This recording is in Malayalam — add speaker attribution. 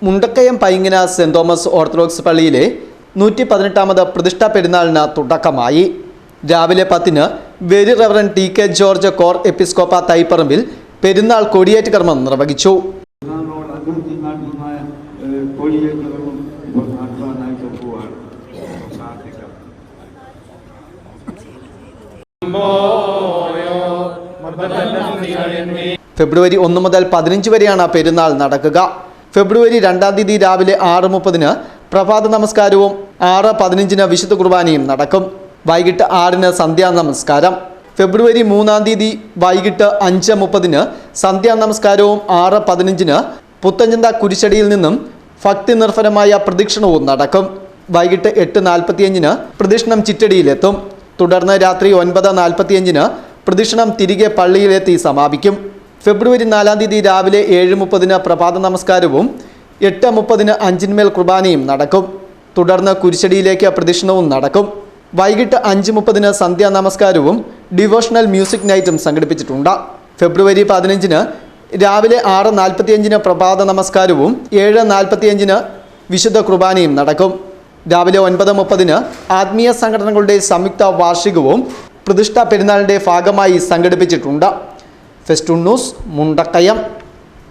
Speaker 1: Mundakayam Paingana Saint Thomas Orthodox പള്ളിയിലെ 118ാമത് പ്രതിഷ്ഠാ പെരുന്നാളിന് തുടക്കമായി. രാവിലെ 10-ന് വെരി റവറൻ ടി.കെ. ജോർജ് കോർ എപ്പിസ്കോപ്പ തൈപ്പറമ്പിൽ പെരുന്നാൾ കൊടിയേറ്റ് കർമ്മം നിർവഹിച്ചു. ഫെബ്രുവരി 1 മുതൽ 15 വരെയാണ് പെരുന്നാൾ നടക്കുക. ഫെബ്രുവരി 2-ാം തീയതി രാവിലെ 6:30-ന് പ്രഭാത നമസ്കാരവും 6:15-ന് വിശുദ്ധ കുർബാനയും നടക്കും. വൈകിട്ട് 6-ന് സന്ധ്യാ നമസ്കാരം. ഫെബ്രുവരി 3-ാം തീയതി വൈകിട്ട് 5:30-ന് സന്ധ്യാ നമസ്കാരവും 6:15-ന് പുത്തഞ്ചന്ത കുരിശടിയിൽ നിന്നും ഭക്തി നിർഭരമായ പ്രദക്ഷിണവും നടക്കും. വൈകിട്ട് 8:45-ന് പ്രദക്ഷിണം ചിറ്റടിയിലെത്തും. തുടർന്ന് രാത്രി 9:45-ന് പ്രദക്ഷിണം തിരികെ പള്ളിയിലെത്തി സമാപിക്കും. ഫെബ്രുവരി 4-ാം തീയതി രാവിലെ 7:30-ന് പ്രഭാത നമസ്കാരവും 8:30-ന് അഞ്ചിന്മേൽ കുർബാനയും നടക്കും. തുടർന്ന് കുരിശടിയിലേക്ക് പ്രദക്ഷിണവും നടക്കും. വൈകിട്ട് 5:30-ന് സന്ധ്യാ നമസ്കാരവും ഡിവോഷണൽ മ്യൂസിക് നൈറ്റും സംഘടിപ്പിച്ചിട്ടുണ്ട്. ഫെബ്രുവരി 15-ന് രാവിലെ 6:45-ന് പ്രഭാത നമസ്കാരവും 7:45-ന് വിശുദ്ധ കുർബാനയും നടക്കും. രാവിലെ 9:30-ന് ആത്മീയ സംഘടനകളുടെ സംയുക്ത വാർഷികവും പ്രതിഷ്ഠാ പെരുന്നാളിൻ്റെ ഭാഗമായി സംഘടിപ്പിച്ചിട്ടുണ്ട്. Festoon news, Mundakayam.